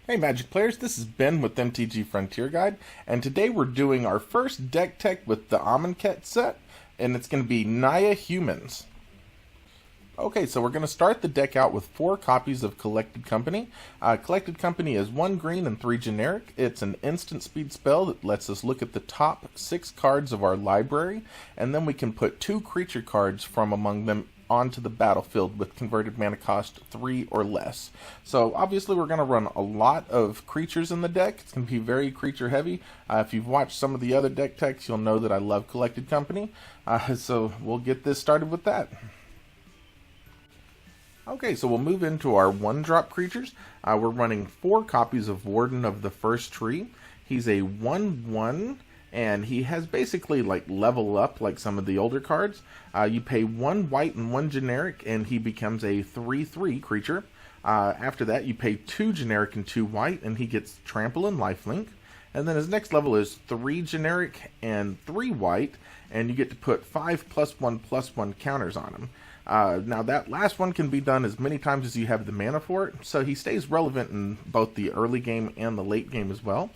Hey Magic players, this is Ben with MTG Frontier Guide, and today we're doing our first deck tech with the Amonkhet set, and it's going to be Naya Humans. Okay, so we're going to start the deck out with 4 copies of Collected Company. Collected Company is 1 green and 3 generic. It's an instant speed spell that lets us look at the top 6 cards of our library, and then we can put 2 creature cards from among them onto the battlefield with converted mana cost 3 or less. So obviously we're going to run a lot of creatures in the deck. It's going to be very creature heavy. If you've watched some of the other deck techs, you'll know that I love Collected Company. So we'll get this started with that. Okay, so we'll move into our 1-drop creatures. We're running 4 copies of Warden of the First Tree. He's a 1/1, and he has basically like level up like some of the older cards. You pay 1 white and 1 generic, and he becomes a 3/3 creature. After that, you pay 2 generic and 2 white, and he gets trample and lifelink. And then his next level is 3 generic and 3 white, and you get to put 5+1/+1 counters on him. Now that last one can be done as many times as you have the mana for it, so he stays relevant in both the early game and the late game as well.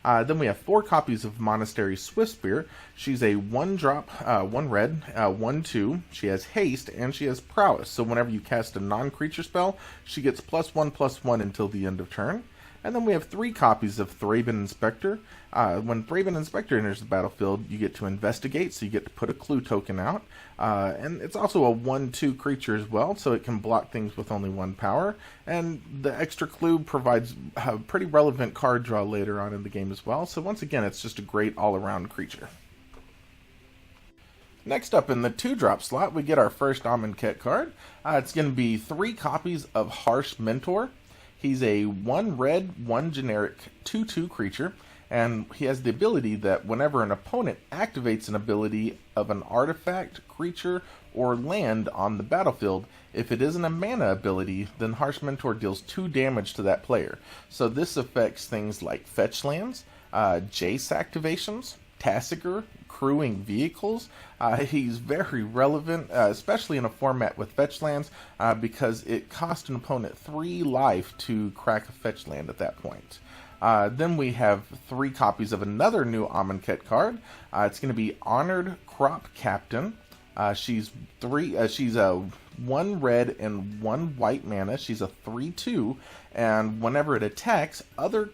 Then we have 4 copies of Monastery Swiftspear. She's a 1-drop, 1 red, 1/2. She has haste and she has prowess, so whenever you cast a non-creature spell, she gets +1/+1 until the end of turn. And then we have 3 copies of Thraben Inspector. When Thraben Inspector enters the battlefield, you get to investigate, so you get to put a clue token out. And it's also a 1/2 creature as well, so it can block things with only 1 power. And the extra clue provides a pretty relevant card draw later on in the game as well. So once again, it's just a great all-around creature. Next up in the 2-drop slot, we get our first Amonkhet card. It's going to be 3 copies of Harsh Mentor. He's a 1 red, 1 generic, 2/2 creature, and he has the ability that whenever an opponent activates an ability of an artifact, creature, or land on the battlefield, if it isn't a mana ability, then Harsh Mentor deals 2 damage to that player. So this affects things like fetch lands, Jace activations, Tassiger, crewing vehicles. He's very relevant, especially in a format with fetch lands, because it costs an opponent 3 life to crack a fetch land at that point. Then we have 3 copies of another new Amonkhet card. It's going to be Honored Crop Captain. She's a 1 red and 1 white mana. She's a 3/2, and whenever it attacks, other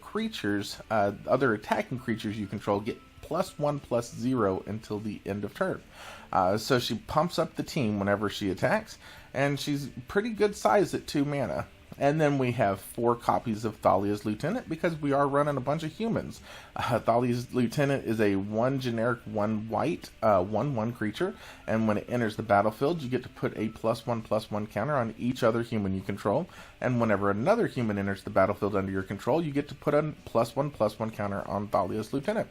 attacking creatures you control get +1/+0 until the end of turn. So she pumps up the team whenever she attacks, and she's pretty good size at 2 mana. And then we have 4 copies of Thalia's Lieutenant, because we are running a bunch of humans. Thalia's Lieutenant is a 1 generic, 1 white, 1/1 creature, and when it enters the battlefield, you get to put a +1/+1 counter on each other human you control. And whenever another human enters the battlefield under your control, you get to put a +1/+1 counter on Thalia's Lieutenant.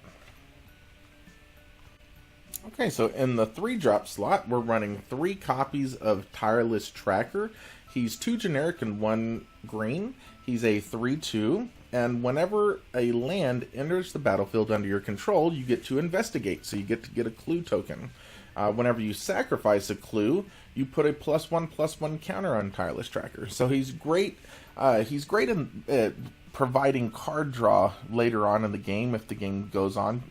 Okay, so in the 3-drop slot, we're running 3 copies of Tireless Tracker. He's 2 generic and 1 green. He's a 3/2, and whenever a land enters the battlefield under your control, you get to investigate, so you get to get a clue token. Whenever you sacrifice a clue, you put a +1/+1 counter on Tireless Tracker. So he's great. He's great in providing card draw later on in the game if the game goes on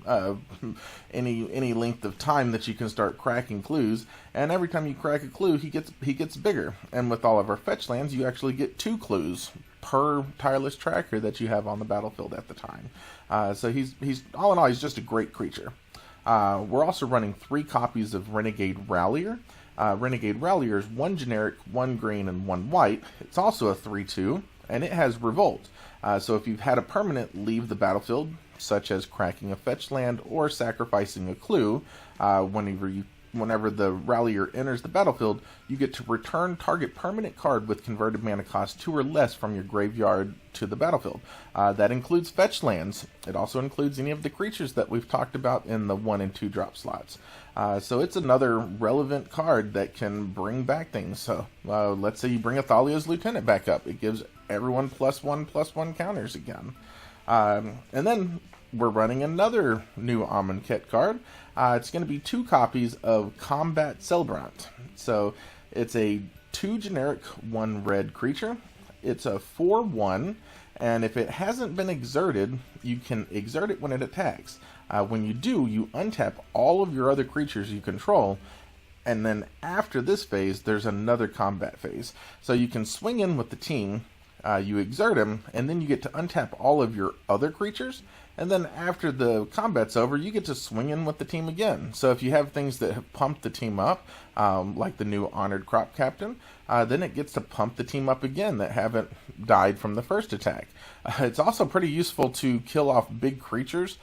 any length of time that you can start cracking clues. And every time you crack a clue, he gets bigger. And with all of our fetch lands, you actually get 2 clues per Tireless Tracker that you have on the battlefield at the time. So he's all in all, he's just a great creature. We're also running 3 copies of Renegade Rallier. Renegade Rallier is 1 generic, 1 green, and 1 white. It's also a 3/2, and it has Revolt. So if you've had a permanent leave the battlefield, such as cracking a fetch land or sacrificing a clue, whenever the Rallier enters the battlefield, you get to return target permanent card with converted mana cost 2 or less from your graveyard to the battlefield. That includes fetch lands. It also includes any of the creatures that we've talked about in the 1 and 2 drop slots. So it's another relevant card that can bring back things. So let's say you bring a Thalia's Lieutenant back up. It gives everyone +1/+1 counters again. And then we're running another new Amonkhet card. It's going to be 2 copies of Combat Celebrant. So it's a 2 generic, 1 red creature. It's a 4/1, and if it hasn't been exerted, you can exert it when it attacks. When you do, you untap all of your other creatures you control, and then after this phase, there's another combat phase. So you can swing in with the team, you exert him, and then you get to untap all of your other creatures, and then after the combat's over, you get to swing in with the team again. So if you have things that have pumped the team up, like the new Honored Crop Captain, then it gets to pump the team up again that haven't died from the first attack. It's also pretty useful to kill off big creatures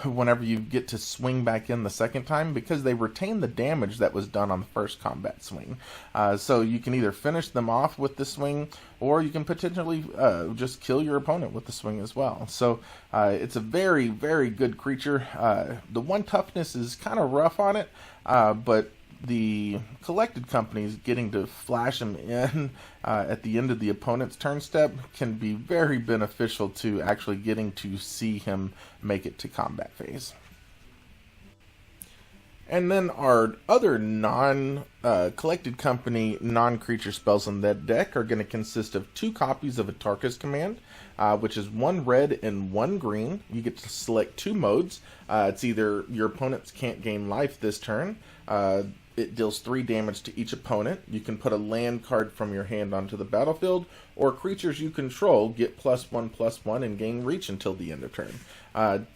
whenever you get to swing back in the second time, because they retain the damage that was done on the first combat swing. So you can either finish them off with the swing, or you can potentially just kill your opponent with the swing as well. So it's a very, very good creature. The 1 toughness is kind of rough on it, but the collected companies getting to flash him in at the end of the opponent's turn step can be very beneficial to actually getting to see him make it to combat phase. And then our other non-collected company, non-creature spells in that deck are going to consist of 2 copies of Atarka's Command, which is 1 red and 1 green. You get to select 2 modes. It's either your opponents can't gain life this turn. It deals 3 damage to each opponent. You can put a land card from your hand onto the battlefield, or creatures you control get +1/+1 and gain reach until the end of turn.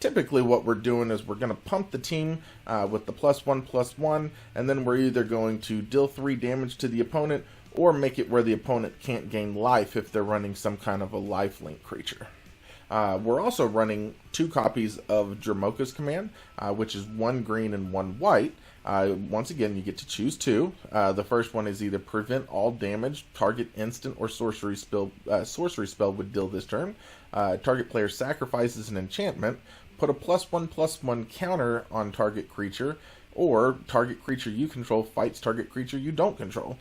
Typically what we're doing is we're going to pump the team with the +1/+1, and then we're either going to deal 3 damage to the opponent, or make it where the opponent can't gain life if they're running some kind of a lifelink creature. We're also running 2 copies of Dromoka's Command, which is 1 green and 1 white. Once again, you get to choose 2. The first one is either prevent all damage target instant or sorcery spell would deal this turn. Target player sacrifices an enchantment, put a +1/+1 counter on target creature, or target creature you control fights target creature you don't control.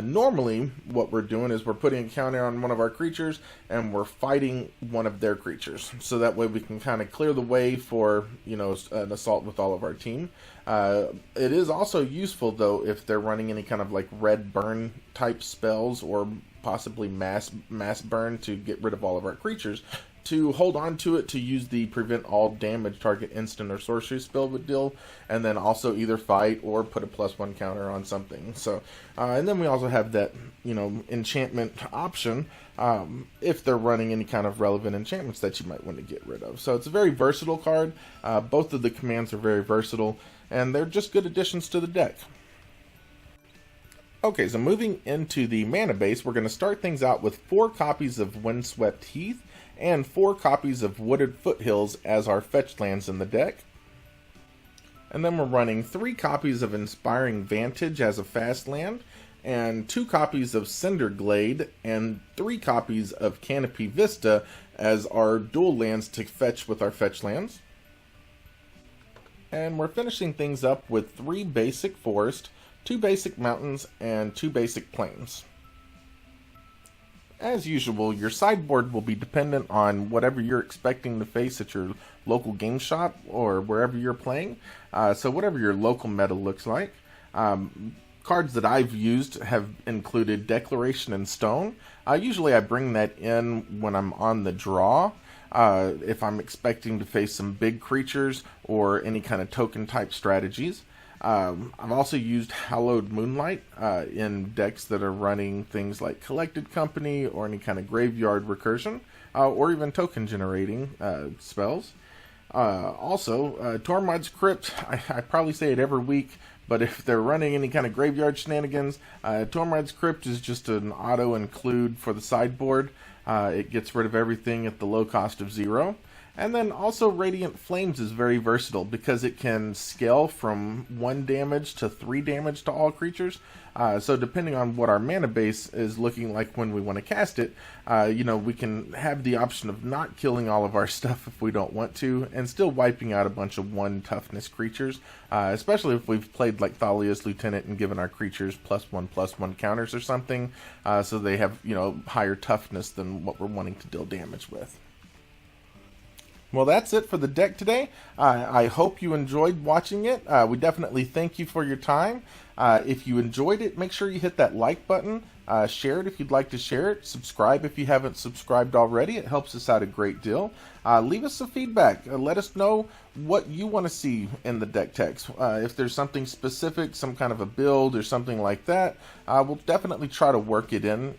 Normally, what we're doing is we're putting a counter on one of our creatures, and we're fighting one of their creatures. So that way we can kind of clear the way for, an assault with all of our team. It is also useful, though, if they're running any kind of like red burn type spells, or possibly mass burn to get rid of all of our creatures, to hold on to it to use the prevent all damage target instant or sorcery spell would deal, and then also either fight or put a +1 counter on something. So, and then we also have that, enchantment option if they're running any kind of relevant enchantments that you might want to get rid of. So it's a very versatile card. Both of the commands are very versatile, and they're just good additions to the deck. Okay, so moving into the mana base, we're going to start things out with 4 copies of Windswept Heath and 4 copies of Wooded Foothills as our fetch lands in the deck. And then we're running 3 copies of Inspiring Vantage as a fast land, and 2 copies of Cinder Glade, and 3 copies of Canopy Vista as our dual lands to fetch with our fetch lands. And we're finishing things up with 3 basic forest, 2 basic mountains, and 2 basic plains. As usual, your sideboard will be dependent on whatever you're expecting to face at your local game shop or wherever you're playing. So whatever your local meta looks like. Cards that I've used have included Declaration and Stone. Usually I bring that in when I'm on the draw. If I'm expecting to face some big creatures or any kind of token type strategies. I've also used Hallowed Moonlight in decks that are running things like Collected Company or any kind of graveyard recursion, or even token generating spells. Also, Tormod's Crypt, I probably say it every week, but if they're running any kind of graveyard shenanigans, Tormod's Crypt is just an auto include for the sideboard. It gets rid of everything at the low cost of 0. And then also Radiant Flames is very versatile because it can scale from 1 damage to 3 damage to all creatures. So depending on what our mana base is looking like when we want to cast it, we can have the option of not killing all of our stuff if we don't want to, and still wiping out a bunch of 1 toughness creatures, especially if we've played like Thalia's Lieutenant and given our creatures +1/+1 counters or something, so they have, higher toughness than what we're wanting to deal damage with. Well, that's it for the deck today. I hope you enjoyed watching it. We definitely thank you for your time. If you enjoyed it, make sure you hit that like button. Share it if you'd like to share it. Subscribe if you haven't subscribed already. It helps us out a great deal. Leave us some feedback. Let us know what you want to see in the deck text. If there's something specific, some kind of a build or something like that, we'll definitely try to work it in.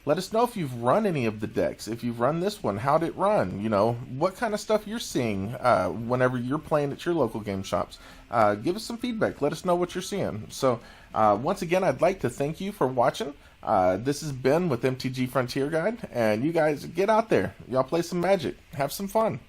Let us know if you've run any of the decks. If you've run this one, how'd it run? You know, what kind of stuff you're seeing whenever you're playing at your local game shops. Give us some feedback. Let us know what you're seeing. So, once again, I'd like to thank you for watching. This has been with MTG Frontier Guide, and you guys get out there. Y'all play some Magic. Have some fun.